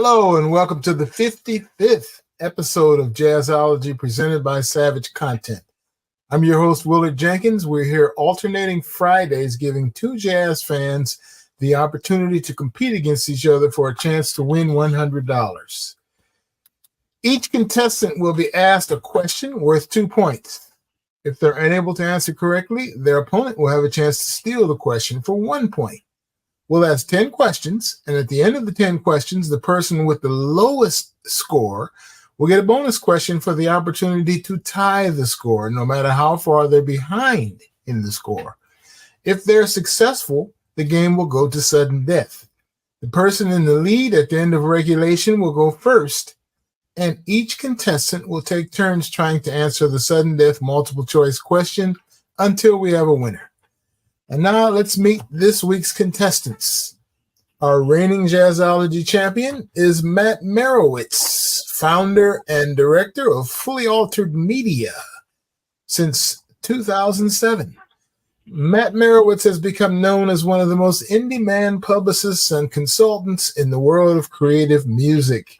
Hello and welcome to the 55th episode of Jazzology presented by Savage Content. I'm your host, Willard Jenkins. We're here alternating Fridays, giving two jazz fans the opportunity to compete against each other for a chance to win $100. Each contestant will be asked a question worth 2 points. If they're unable to answer correctly, their opponent will have a chance to steal the question for 1 point. We'll ask 10 questions, and at the end of the 10 questions, the person with the lowest score will get a bonus question for the opportunity to tie the score, no matter how far they're behind in the score. If they're successful, the game will go to sudden death. The person in the lead at the end of regulation will go first, and each contestant will take turns trying to answer the sudden death multiple choice question until we have a winner. And now let's meet this week's contestants. Our reigning Jazzology champion is Matt Merewitz, founder and director of Fully Altered Media since 2007. Matt Merewitz has become known as one of the most in-demand publicists and consultants in the world of creative music.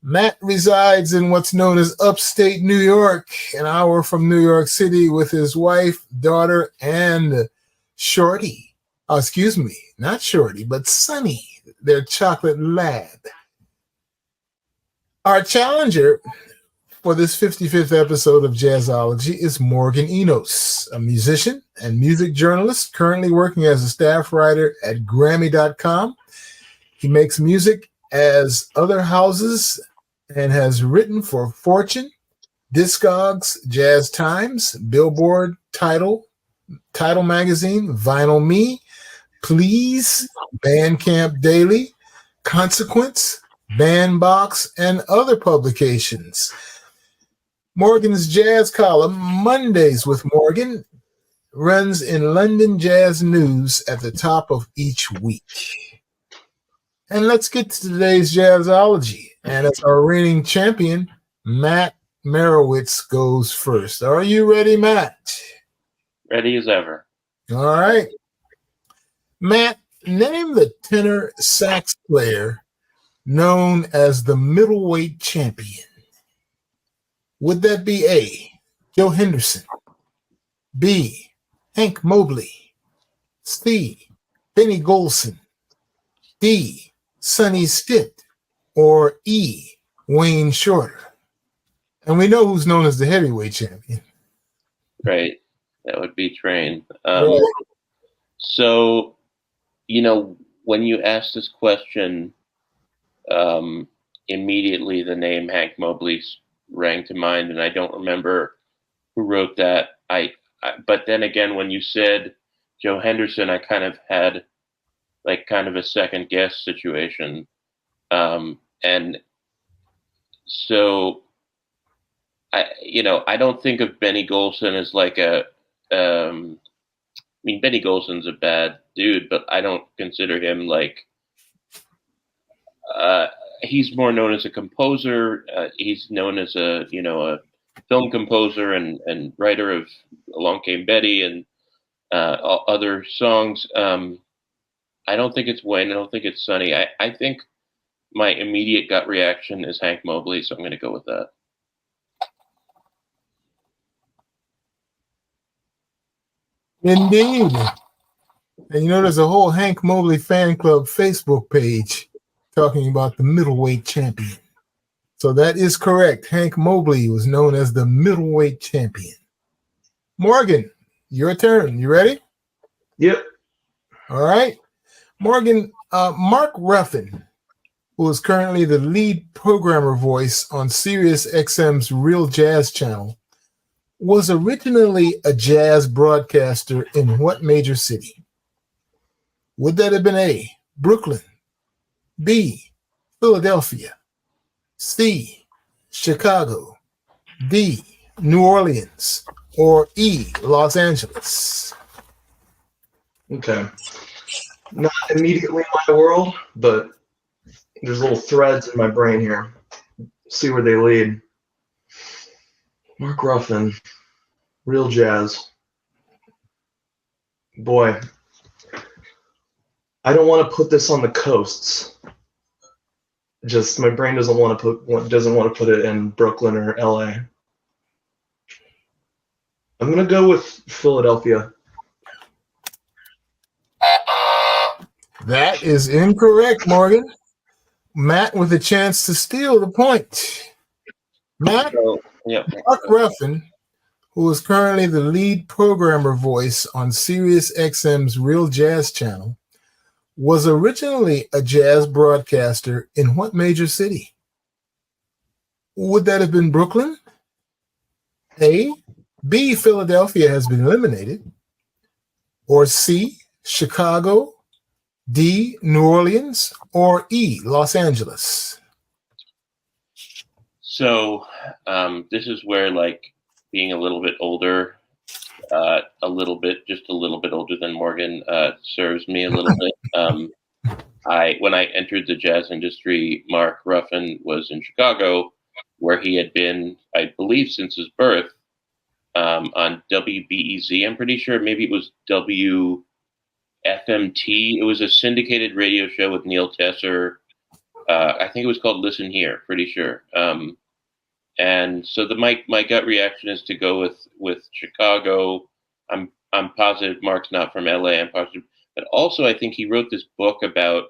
Matt resides in what's known as upstate New York, an hour from New York City, with his wife, daughter, and Shorty. Oh, excuse me, not Shorty, but Sunny, their chocolate lab. Our challenger for this 55th episode of Jazzology is Morgan Enos, a musician and music journalist currently working as a staff writer at Grammy.com. He makes music as other houses and has written for Fortune, Discogs, JazzTimes, Billboard, Tidal Magazine, Vinyl Me, Please, Bandcamp Daily, Consequence, Bandbox, and other publications. Morgan's jazz column, Mondays with Morgan, runs in London Jazz News at the top of each week. And let's get to today's Jazzology. And as our reigning champion, Matt Merewitz goes first. Are you ready, Matt? Ready as ever. All right. Matt, name the tenor sax player known as the middleweight champion. Would that be A, Joe Henderson, B, Hank Mobley, C, Benny Golson, D, Sonny Stitt, or E, Wayne Shorter? And we know who's known as the heavyweight champion. Right. That would be Train. Right. So, when you asked this question, immediately the name Hank Mobley rang to mind, and I don't remember who wrote that. But then again, when you said Joe Henderson, I kind of had kind of a second guess situation. And so I don't think of Benny Golson as Benny Golson's a bad dude, but I don't consider him he's more known as a composer. He's known as a film composer and writer of Along Came Betty and other songs. I don't think it's Wayne. I don't think it's Sonny. I think my immediate gut reaction is Hank Mobley, so I'm going to go with that. Indeed. And there's a whole Hank Mobley fan club Facebook page talking about the middleweight champion. So that is correct. Hank Mobley was known as the middleweight champion. Morgan, your turn. You ready? Yep. All right. Morgan, Mark Ruffin, who is currently the lead programmer voice on Sirius XM's Real Jazz channel, was originally a jazz broadcaster in what major city? Would that have been A, Brooklyn, B, Philadelphia, C, Chicago, D, New Orleans, or E, Los Angeles? Okay. Not immediately my world, but there's little threads in my brain here. See where they lead. Mark Ruffin, Real Jazz. Boy, I don't want to put this on the coasts. Just my brain doesn't want to put it in Brooklyn or LA. I'm gonna go with Philadelphia. That is incorrect, Morgan. Matt with a chance to steal the point. Matt, Mark Ruffin, who is currently the lead programmer voice on Sirius XM's Real Jazz channel, was originally a jazz broadcaster in what major city? Would that have been Brooklyn? A. B. Philadelphia has been eliminated. Or C. Chicago. D. New Orleans. Or E. Los Angeles. So this is where, like, being a little bit older, just a little bit older than Morgan, serves me a little bit. When I entered the jazz industry, Mark Ruffin was in Chicago, where he had been, I believe, since his birth, on WBEZ. I'm pretty sure maybe it was WFMT. It was a syndicated radio show with Neil Tesser. I think it was called Listen Here, pretty sure. And so my gut reaction is to go with Chicago. I'm positive Mark's not from LA. I'm positive, but also I think he wrote this book about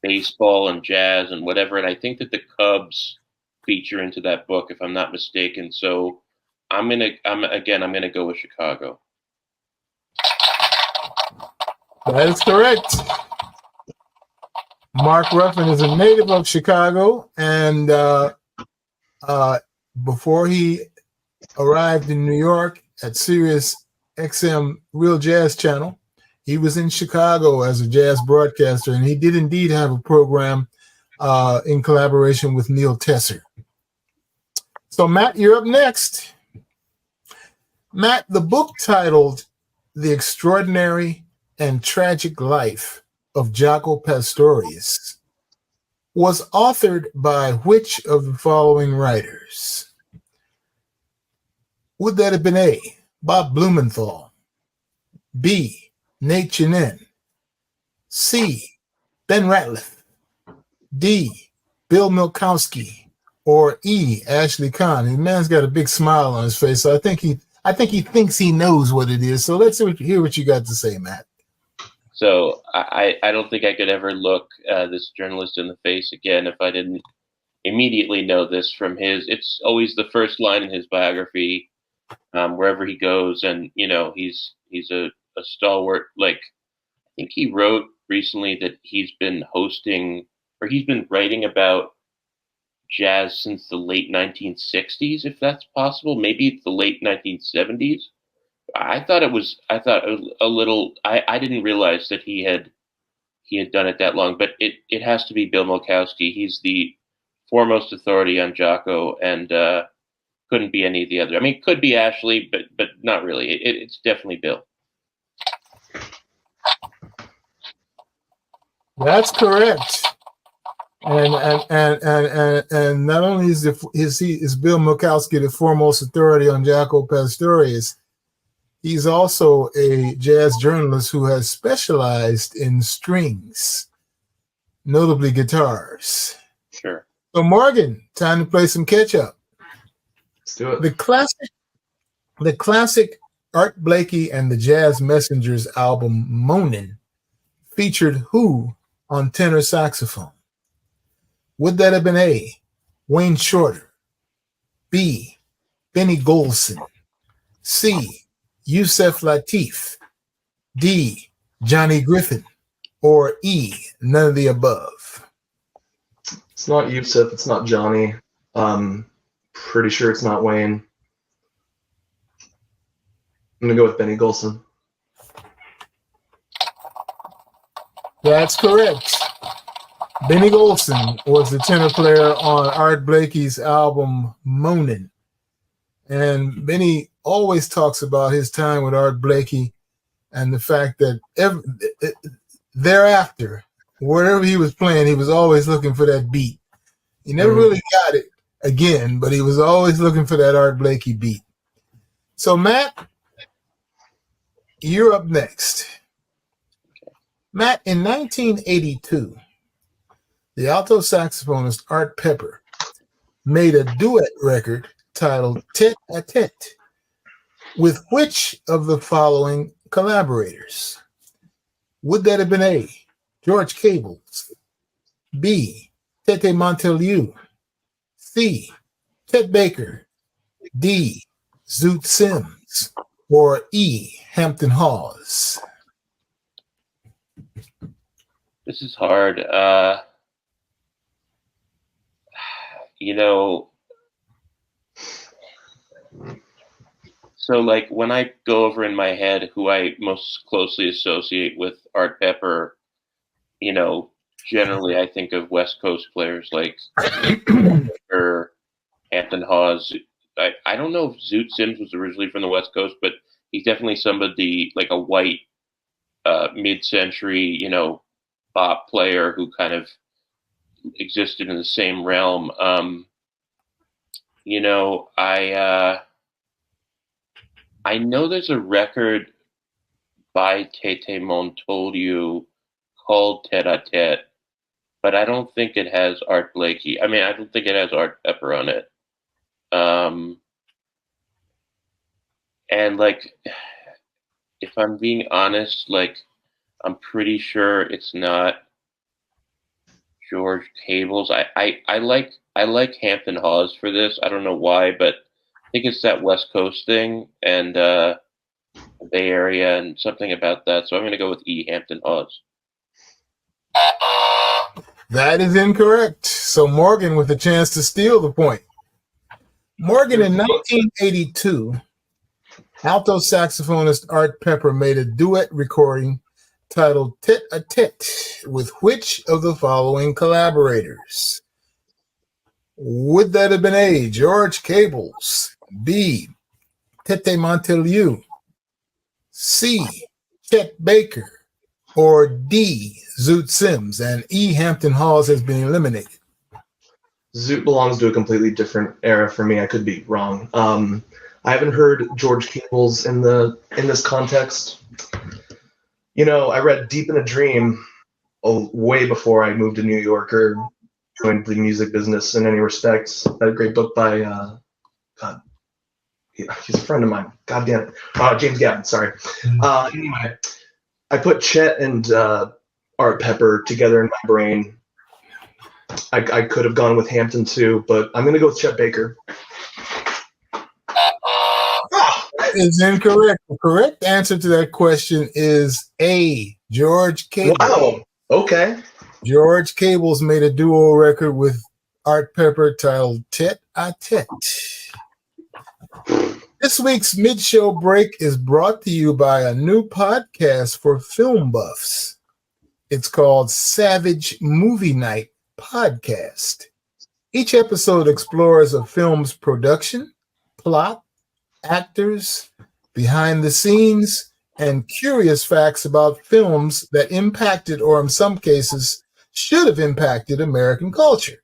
baseball and jazz and whatever. And I think that the Cubs feature into that book, if I'm not mistaken. So I'm gonna go with Chicago. That is correct. Mark Ruffin is a native of Chicago, and before he arrived in New York at Sirius XM Real Jazz Channel, he was in Chicago as a jazz broadcaster, and he did indeed have a program in collaboration with Neil Tesser. So, Matt, you're up next. Matt, the book titled The Extraordinary and Tragic Life of Jaco Pastorius was authored by which of the following writers? Would that have been A, Bob Blumenthal, B, Nate Chinen, C, Ben Ratliff, D, Bill Milkowski, or E, Ashley Kahn? The man's got a big smile on his face, so I think he thinks he knows what it is. So let's hear what you got to say, Matt. So I don't think I could ever look this journalist in the face again if I didn't immediately know this from it's always the first line in his biography, wherever he goes. And, he's a stalwart. Like, I think he wrote recently that he's been writing about jazz since the late 1960s, if that's possible. Maybe it's the late 1970s. I didn't realize that he had done it that long, but it has to be Bill Milkowski. He's the foremost authority on Jaco, and couldn't be any of the other. I mean, it could be Ashley, but not really. It's definitely Bill. That's correct. And not only is Bill Milkowski the foremost authority on Jaco Pastorius, he's also a jazz journalist who has specialized in strings, notably guitars. Sure. So, Morgan, time to play some catch up. Let's do it. The classic Art Blakey and the Jazz Messengers album Moanin' featured who on tenor saxophone? Would that have been A, Wayne Shorter, B, Benny Golson, C, Yusef Lateef, D, Johnny Griffin, or E, none of the above? It's not Yusef, it's not Johnny. Pretty sure it's not Wayne. I'm going to go with Benny Golson. That's correct. Benny Golson was the tenor player on Art Blakey's album Moanin'. And Benny always talks about his time with Art Blakey and the fact that thereafter, wherever he was playing, he was always looking for that beat. He never really got it again, but he was always looking for that Art Blakey beat. So, Matt, you're up next. Matt, in 1982, the alto saxophonist Art Pepper made a duet record titled Tete a Tete with which of the following collaborators? Would that have been A, George Cables, B, Tete Montelieu, C, Chet Baker, D, Zoot Sims, or E, Hampton Hawes? This is hard. So like when I go over in my head who I most closely associate with Art Pepper, generally I think of West Coast players like or Hampton Hawes. I don't know if Zoot Sims was originally from the West Coast, but he's definitely somebody like a white mid-century, bop player who kind of existed in the same realm. I know there's a record by Tete Montoliu called Tete a Tete, but I don't think it has Art Blakey. I don't think it has Art Pepper on it. And like, if I'm being honest, like, I'm pretty sure it's not George Cables. I like Hampton Hawes for this. I don't know why, but I think it's that West Coast thing and Bay Area and something about that. So I'm going to go with E, Hampton Hawes. That is incorrect. So Morgan with a chance to steal the point. Morgan, in 1982, alto saxophonist Art Pepper made a duet recording titled Tete a Tete with which of the following collaborators? Would that have been A, George Cables, B, Tete Montelieu, C, Chet Baker, or D, Zoot Sims? And E, Hampton Hawes has been eliminated. Zoot belongs to a completely different era for me. I could be wrong. I haven't heard George Cables in this context. I read Deep in a Dream way before I moved to New York or joined the music business in any respects. That great book by he's a friend of mine. God damn it, James Gavin. Sorry. Anyway, I put Chet and Art Pepper together in my brain. I could have gone with Hampton too, but I'm going to go with Chet Baker. That is incorrect. The correct answer to that question is A, George Cables. Wow. Okay. George Cables made a duo record with Art Pepper titled Tete a Tete. This week's mid-show break is brought to you by a new podcast for film buffs. It's called Savage Movie Night Podcast. Each episode explores a film's production, plot, actors, behind the scenes, and curious facts about films that impacted, or in some cases, should have impacted American culture.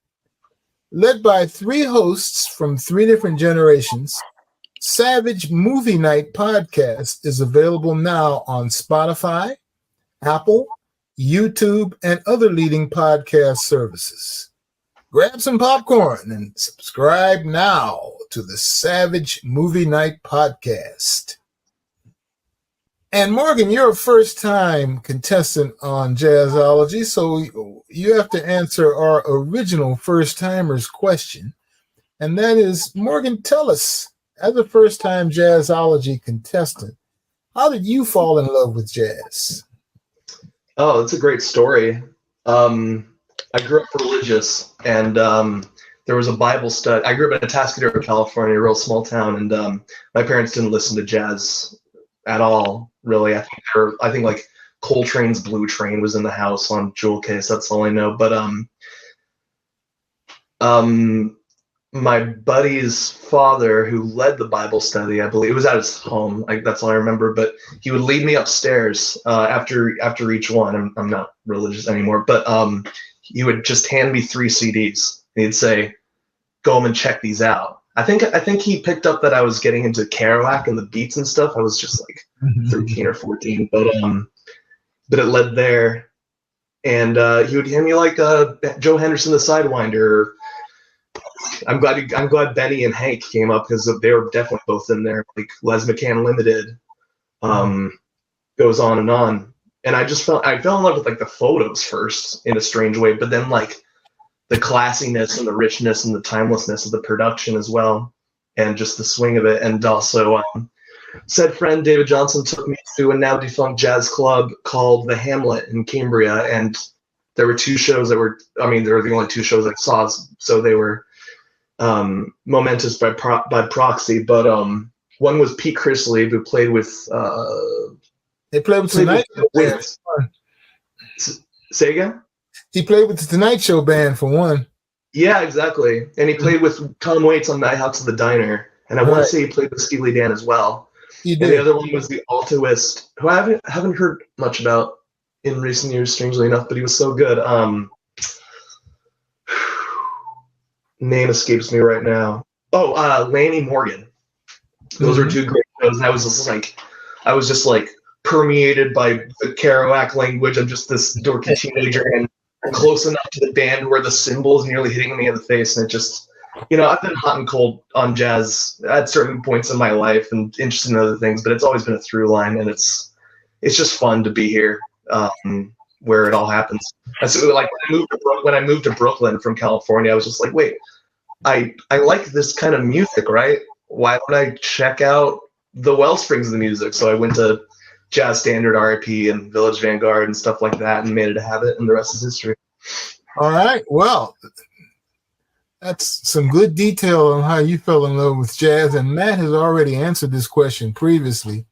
Led by three hosts from three different generations, Savage Movie Night Podcast is available now on Spotify, Apple, YouTube, and other leading podcast services. Grab some popcorn and subscribe now to the Savage Movie Night Podcast. And Morgan, you're a first-time contestant on Jazzology, so you have to answer our original first-timers question. And that is, Morgan, tell us, as a first-time Jazzology contestant, how did you fall in love with jazz? Oh, that's a great story. I grew up religious, and there was a Bible study. I grew up in Atascadero, California, a real small town, and my parents didn't listen to jazz at all, really. I think like Coltrane's Blue Train was in the house on Jewel Case. That's all I know. But my buddy's father, who led the Bible study, I believe it was at his home. That's all I remember. But he would lead me upstairs after each one. I'm not religious anymore, but he would just hand me 3 CDs. And he'd say, "Go home and check these out." I think he picked up that I was getting into Kerouac and the beats and stuff. I was just like 13 or 14, but it led there. and he would hand me like Joe Henderson the Sidewinder. I'm glad Benny and Hank came up because they were definitely both in there. Like Les McCann Limited, goes on and on. And I fell in love with like the photos first in a strange way, but then like the classiness and the richness and the timelessness of the production as well, and just the swing of it. And also, said friend David Johnson took me to a now defunct jazz club called the Hamlet in Cambria, and there were two shows that were, I mean, they were the only two shows I saw, so they were momentous by proxy. But one was Pete Chrisley, who played with. They played with Tonight Show Band. Say again? He played with the Tonight Show Band for one. Yeah, exactly. And he played with Tom Waits on Nighthawks of the Diner. And I want to say he played with Steely Dan as well. He did. And the other one was the altoist, who I haven't heard much about in recent years, strangely enough, but he was so good. Name escapes me right now. Oh, Lanny Morgan. Those are two great shows. And I was just like permeated by the Kerouac language. I'm just this dorky teenager and close enough to the band where the cymbal is nearly hitting me in the face. And it just, I've been hot and cold on jazz at certain points in my life and interested in other things, but it's always been a through line, and it's just fun to be here where it all happens. And so, like when I moved to Brooklyn from California, I was just like, wait, I like this kind of music, right? Why don't I check out the wellsprings of the music? So I went to Jazz Standard, RIP, and Village Vanguard and stuff like that, and made it a habit, and the rest is history. All right. Well, that's some good detail on how you fell in love with jazz, and Matt has already answered this question previously.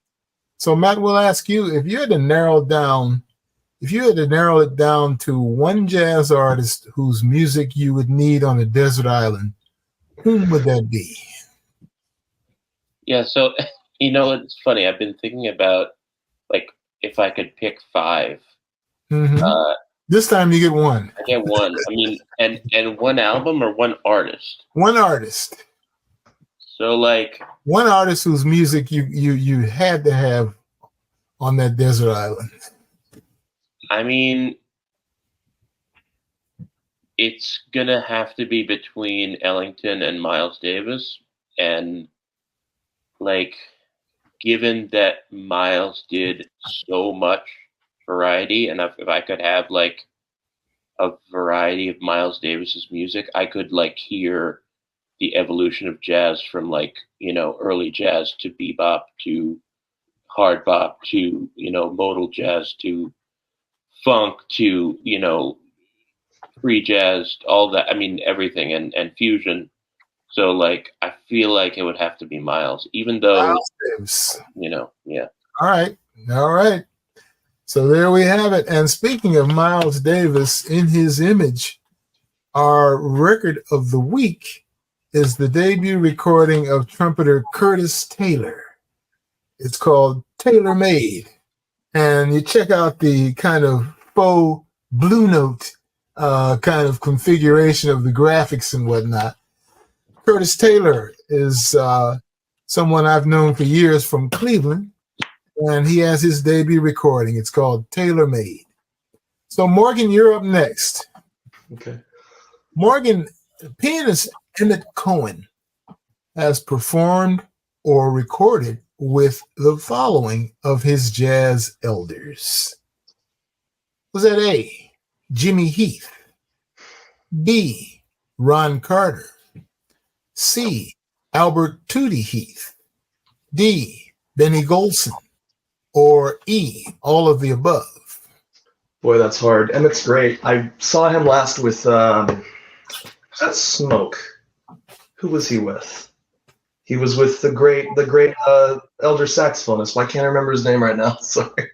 So, Matt, we'll ask you, if you had to narrow it down to one jazz artist whose music you would need on a desert island, whom would that be? Yeah, so, it's funny. I've been thinking about, like, if I could pick 5. This time you get one. I get one. I mean, and one album or one artist? One artist. So, like... one artist whose music you had to have on that desert island. I mean, it's going to have to be between Ellington and Miles Davis. And, like, given that Miles did so much variety, and if I could have, like, a variety of Miles Davis's music, I could, like, hear the evolution of jazz from, like, early jazz to bebop to hard bop to, modal jazz to funk to, free jazz, all that. I mean, everything, and fusion. So, like, I feel like it would have to be Miles, even though, Miles Davis. Yeah. All right. So there we have it. And speaking of Miles Davis, in his image, our record of the week is the debut recording of trumpeter Curtis Taylor. It's called Tailor Made. And you check out the kind of faux Blue Note kind of configuration of the graphics and whatnot. Curtis Taylor is someone I've known for years from Cleveland, and he has his debut recording. It's called Tailor Made. So, Morgan, you're up next. Okay. Morgan, pianist Emmett Cohen has performed or recorded with the following of his jazz elders. Was that A, Jimmy Heath, B, Ron Carter, C, Albert Tootie Heath, D, Benny Golson, or E, all of the above? Boy, that's hard. Emmett's great. I saw him last with that Smoke. Who was he with? He was with the great elder saxophonist. Why can't I remember his name right now? Sorry.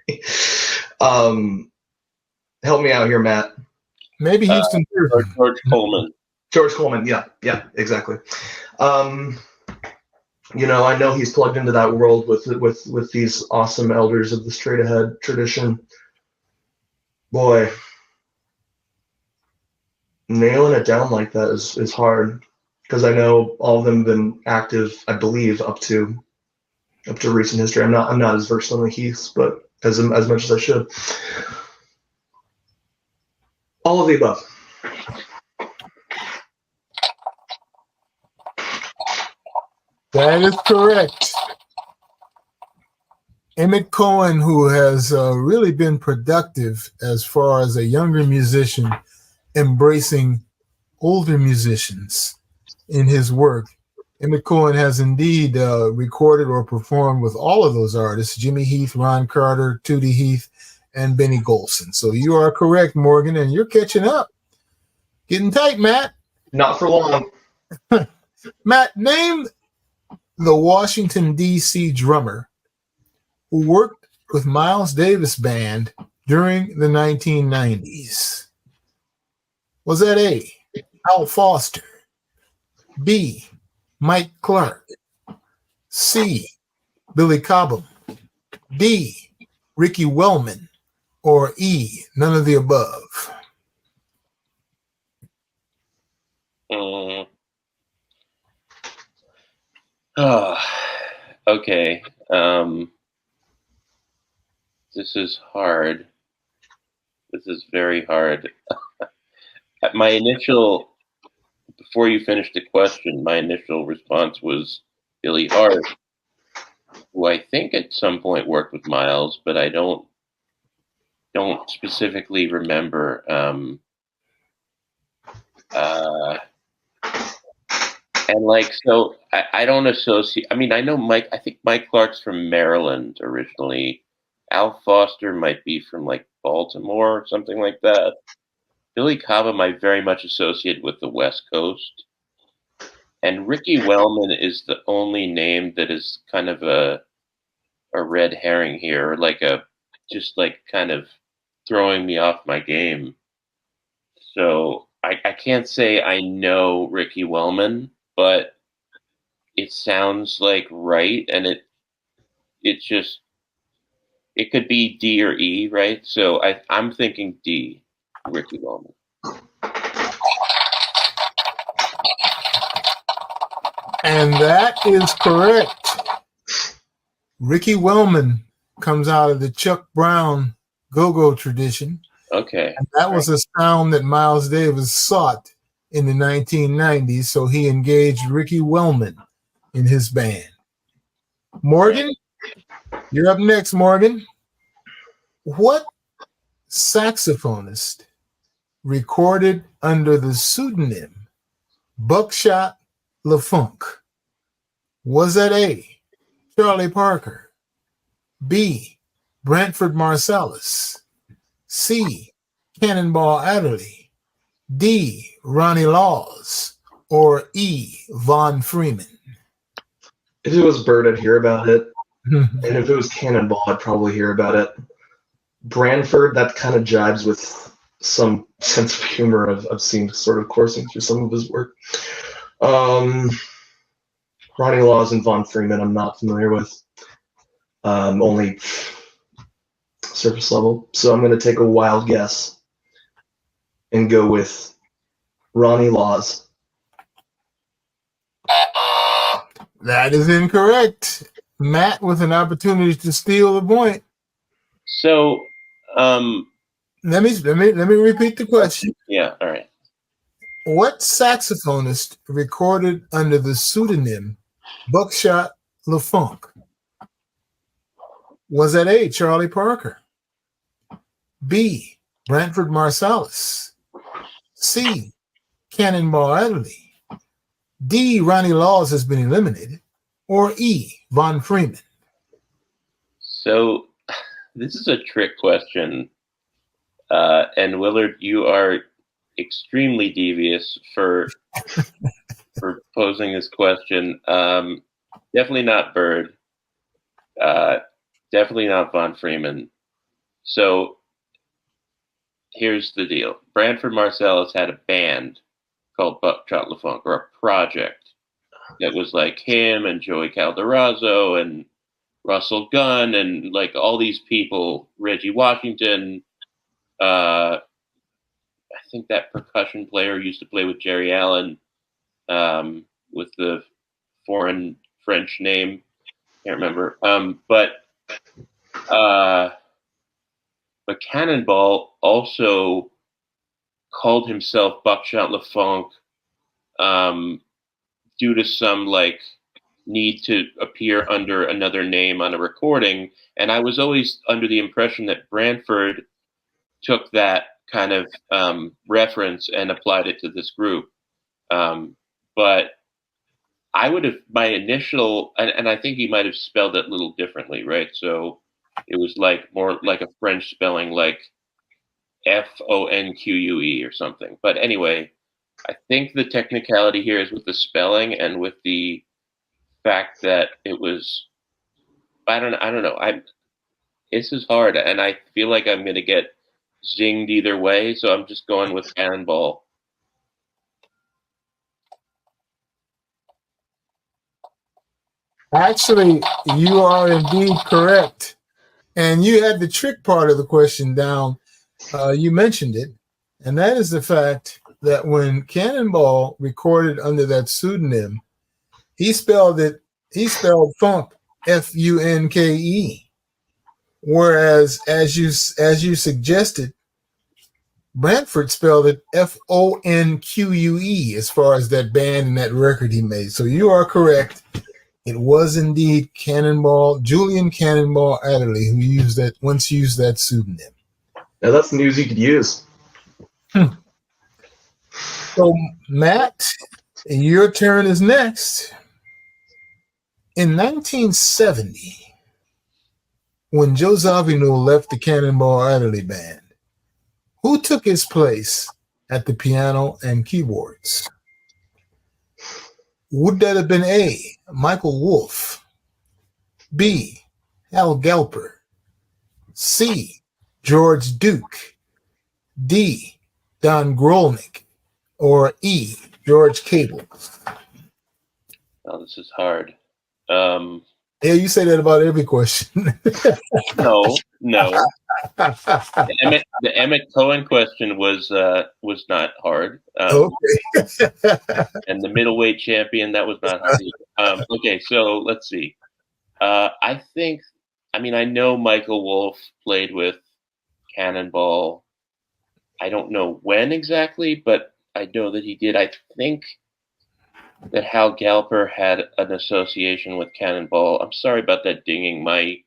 Help me out here, Matt. Maybe Houston. George Coleman. George Coleman. Yeah, exactly. I know he's plugged into that world with these awesome elders of the straight ahead tradition. Boy, nailing it down like that is hard, because I know all of them have been active, I believe, up to recent history. I'm not as versed on the Heaths, but as much as I should. All of the above. That is correct. Emmett Cohen, who has really been productive as far as a younger musician, embracing older musicians in his work. Emmett Cohen has indeed recorded or performed with all of those artists, Jimmy Heath, Ron Carter, Tootie Heath, and Benny Golson. So you are correct, Morgan, and you're catching up. Getting tight, Matt. Not for long. Matt, name the Washington, D.C. drummer who worked with Miles Davis Band during the 1990s. Was that A, Al Foster, B, Mike Clark, C, Billy Cobham, D, Ricky Wellman, or E, none of the above? Okay. This is hard. This is very hard. My initial, before you finished the question, my initial response was Billy Hart, who I think at some point worked with Miles, but I don't specifically remember. And like, so I don't associate, I mean, I know Mike, I think Mike Clark's from Maryland originally. Al Foster might be from like Baltimore or something like that. Billy Cobham I very much associated with the West Coast. And Ricky Wellman is the only name that is kind of a red herring here, like just like kind of throwing me off my game. So I can't say I know Ricky Wellman, but it sounds like right, and it could be D or E, right? So I'm thinking D, Ricky Wellman. And that is correct. Ricky Wellman comes out of the Chuck Brown go-go tradition. Okay. And that was a sound that Miles Davis sought in the 1990s, so he engaged Ricky Wellman in his band. Morgan, you're up next, Morgan. What saxophonist recorded under the pseudonym Buckshot LaFunk? Was that A, Charlie Parker, B, Branford Marsalis, C, Cannonball Adderley, D, Ronnie Laws, or E, Von Freeman? If it was Bird, I'd hear about it. And if it was Cannonball, I'd probably hear about it. Branford, that kind of jibes with some sense of humor I've seen sort of coursing through some of his work. Ronnie Laws and Von Freeman I'm not familiar with. Only surface level. So I'm going to take a wild guess and go with Ronnie Laws. That is incorrect. Matt with an opportunity to steal the point. So, let me repeat the question. Yeah, all right. What saxophonist recorded under the pseudonym Buckshot LaFunk? Was that A, Charlie Parker, B, Branford Marsalis, C, Cannonball Adderley, D, Ronnie Laws has been eliminated, or E, Von Freeman? So this is a trick question. And Willard, you are extremely devious for posing this question. Definitely not Bird. Definitely not Von Freeman. So here's the deal. Branford Marsalis had a band called Buckshot LaFunk, or a project that was like him and Joey Calderazzo and Russell Gunn and like all these people, Reggie Washington. I think that percussion player used to play with Jerry Allen, with the foreign French name. Can't remember. But Cannonball also called himself Buckshot LaFunk due to some like need to appear under another name on a recording. And I was always under the impression that Branford took that kind of reference and applied it to this group. But I would have, my initial, and I think he might have spelled it a little differently, right? So it was like more like a French spelling, like Fonque or something. But anyway, I think the technicality here is with the spelling and with the fact that it was, I don't know. This is hard, and I feel like I'm going to get zinged either way, so I'm just going with Cannonball. Actually, you are indeed correct. And you had the trick part of the question down. You mentioned it, and that is the fact that when Cannonball recorded under that pseudonym, he spelled funk, Funke, whereas as you suggested, Branford spelled it Fonque as far as that band and that record he made. So you are correct. It was indeed Cannonball, Julian Cannonball Adderley, who once used that pseudonym. Now that's news you could use. So, Matt, your turn is next. In 1970, when Joe Zawinul left the Cannonball Adderley Band, who took his place at the piano and keyboards? Would that have been A, Michael Wolff, B, Hal Galper, C, George Duke, D, Don Grolnick, or E, George Cable? Oh, this is hard. Yeah, you say that about every question. No. The Emmett Cohen question was not hard. Okay. And the middleweight champion, that was not hard. Okay, so let's see. I know Michael Wolff played with Cannonball. I don't know when exactly, but I know that he did. I think that Hal Galper had an association with Cannonball. I'm sorry about that dinging. My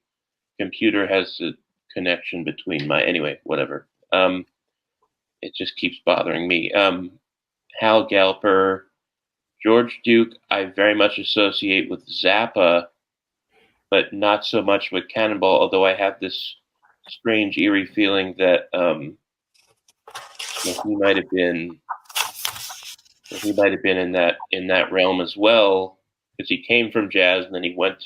computer has a connection between anyway, whatever. It just keeps bothering me. Hal Galper, George Duke, I very much associate with Zappa, but not so much with Cannonball, although I have this strange, eerie feeling that he might have been in that realm as well, because he came from jazz and then he went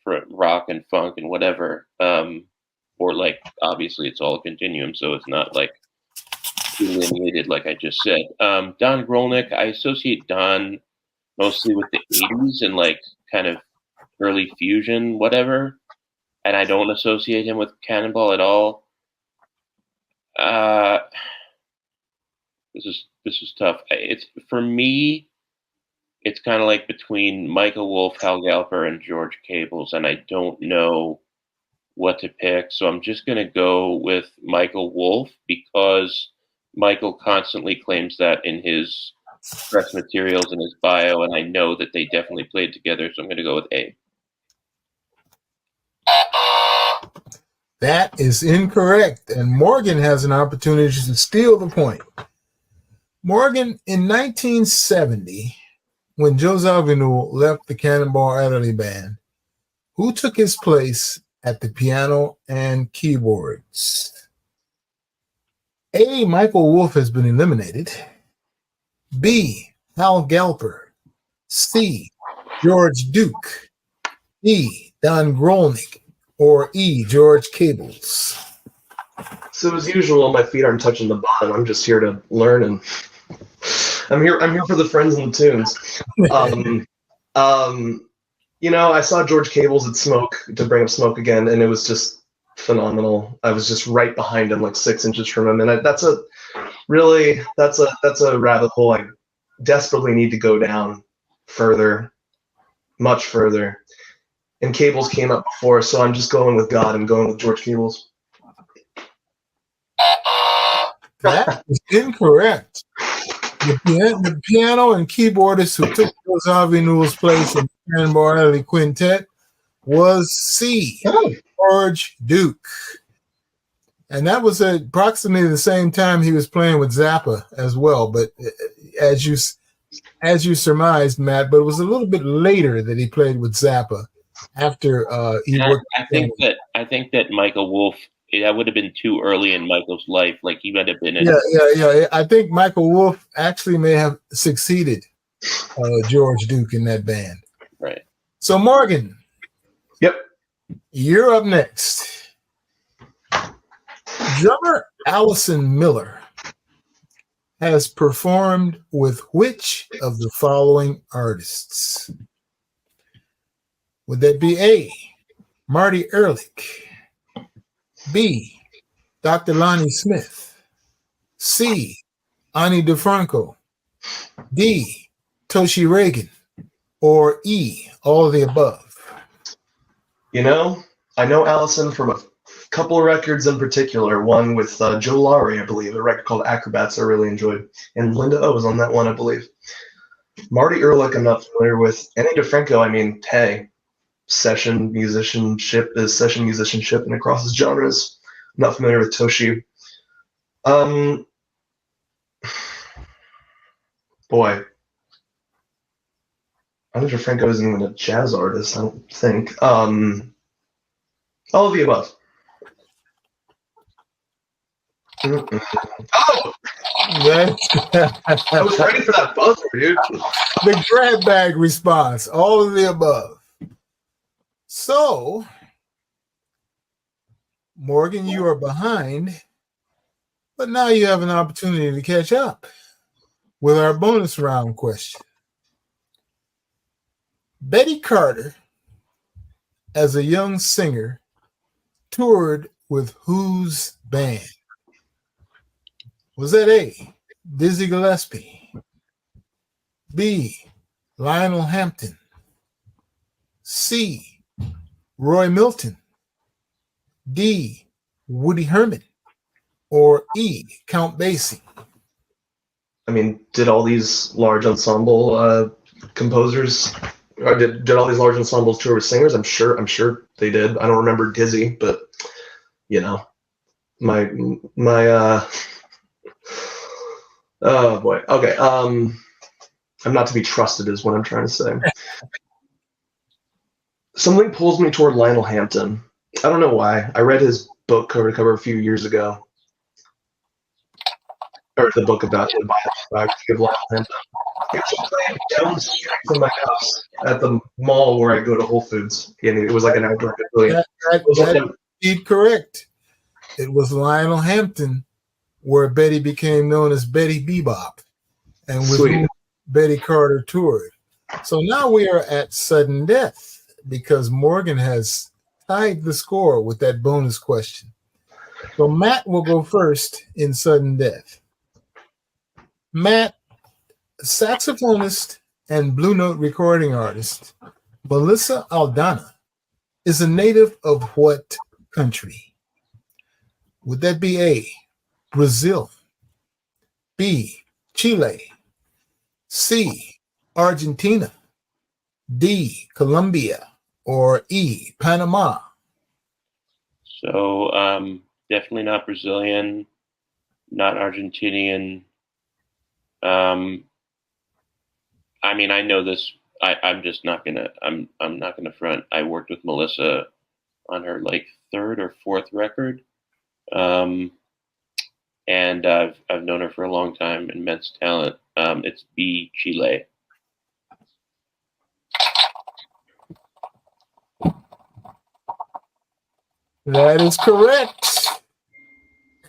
for rock and funk and whatever. Or like, obviously it's all a continuum, so it's not like delineated like I just said. Don Grolnick, I associate Don mostly with the 80s and like kind of early fusion, whatever. And I don't associate him with Cannonball at all. This is tough. For me, it's kind of like between Michael Wolff, Hal Galper, and George Cables, and I don't know what to pick. So I'm just going to go with Michael Wolff because Michael constantly claims that in his press materials and his bio, and I know that they definitely played together, so I'm going to go with A. That is incorrect, and Morgan has an opportunity to steal the point. Morgan, in 1970, when Joe Zawinul left the Cannonball Adderley Band, who took his place at the piano and keyboards? A, Michael Wolff has been eliminated. B, Hal Galper. C, George Duke. D, Don Grolnick. Or E, George Cables? So as usual, my feet aren't touching the bottom. I'm just here to learn, and I'm here for the friends and the tunes. I saw George Cables at Smoke, to bring up Smoke again, and it was just phenomenal. I was just right behind him, like 6 inches from him, and that's a rabbit hole I desperately need to go down further, much further. And Cables came up before, so I'm just going with God. I'm going with George Cables. That is incorrect. The piano and keyboardist who took José Newell's place in the Cannonball Alley Quintet was C. George Duke. And that was at approximately the same time he was playing with Zappa as well. But as you surmised, Matt, but it was a little bit later that he played with Zappa after he worked. I think that Michael Wolff, that would have been too early in Michael's life. Like he would have been in. Yeah. I think Michael Wolff actually may have succeeded George Duke in that band. Right. So Morgan. Yep. You're up next. Drummer Allison Miller has performed with which of the following artists? Would that be A, Marty Ehrlich, B, Dr. Lonnie Smith, C, Ani DeFranco, D, Toshi Reagan, or E, all of the above? You know, I know Allison from a couple of records in particular, one with Joe Laurie, I believe, a record called Acrobats I really enjoyed, and Linda O was on that one, I believe. Marty Ehrlich I'm not familiar with. Ani DeFranco, I mean, hey, session musicianship and it crosses genres. I'm not familiar with Toshi. Boy, Ani DeFranco isn't even a jazz artist, I don't think. All of the above. Oh! I was ready for that buzzer, dude. The grab bag response, all of the above. So, Morgan, you are behind, but now you have an opportunity to catch up with our bonus round question. Betty Carter, as a young singer, toured with whose band? Was that A, Dizzy Gillespie, B, Lionel Hampton, C, Roy Milton, D, Woody Herman, or E, Count Basie? I mean, did all these large ensemble composers, or did all these large ensembles tour with singers? I'm sure they did. I don't remember Dizzy, but you know, my oh boy. Okay. I'm not to be trusted is what I'm trying to say. Something pulls me toward Lionel Hampton. I don't know why. I read his book cover to cover a few years ago. Or the book about the biography of Lionel Hampton. He was playing down the street from my house at the mall where I go to Whole Foods. And it was like an outdoor pavilion. That's indeed correct. It was Lionel Hampton where Betty became known as Betty Bebop, and with whom Betty Carter toured. So now we are at sudden death because Morgan has tied the score with that bonus question. So Matt will go first in sudden death. Matt, saxophonist and Blue Note recording artist Melissa Aldana is a native of what country? Would that be A, Brazil, B, Chile, C, Argentina, D, Colombia, or E, Panama? So definitely not Brazilian, not Argentinian. I mean, I know this. I'm just not gonna. I'm not gonna front. I worked with Melissa on her like third or fourth record, and I've known her for a long time. Immense talent. It's B, Chile. That is correct.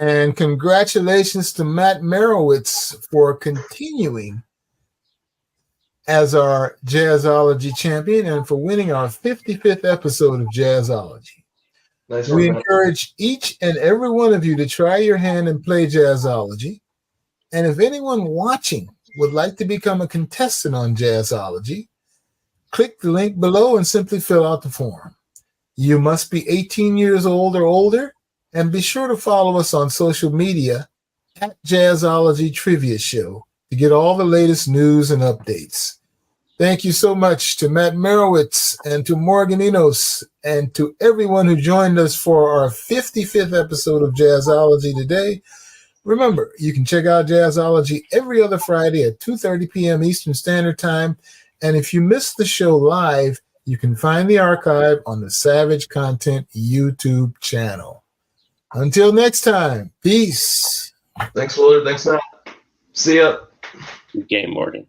And congratulations to Matt Merewitz for continuing as our Jazzology champion and for winning our 55th episode of Jazzology. Nice We encourage each and every one of you to try your hand and play Jazzology. And if anyone watching would like to become a contestant on Jazzology, click the link below and simply fill out the form. You must be 18 years old or older, and be sure to follow us on social media at Jazzology Trivia Show to get all the latest news and updates. Thank you so much to Matt Merewitz and to Morgan Enos and to everyone who joined us for our 55th episode of Jazzology today. Remember, you can check out Jazzology every other Friday at 2:30 p.m. Eastern Standard Time. And if you missed the show live, you can find the archive on the Savage Content YouTube channel. Until next time, peace. Thanks, Willard. Thanks, Matt. See ya. Good game, Morgan.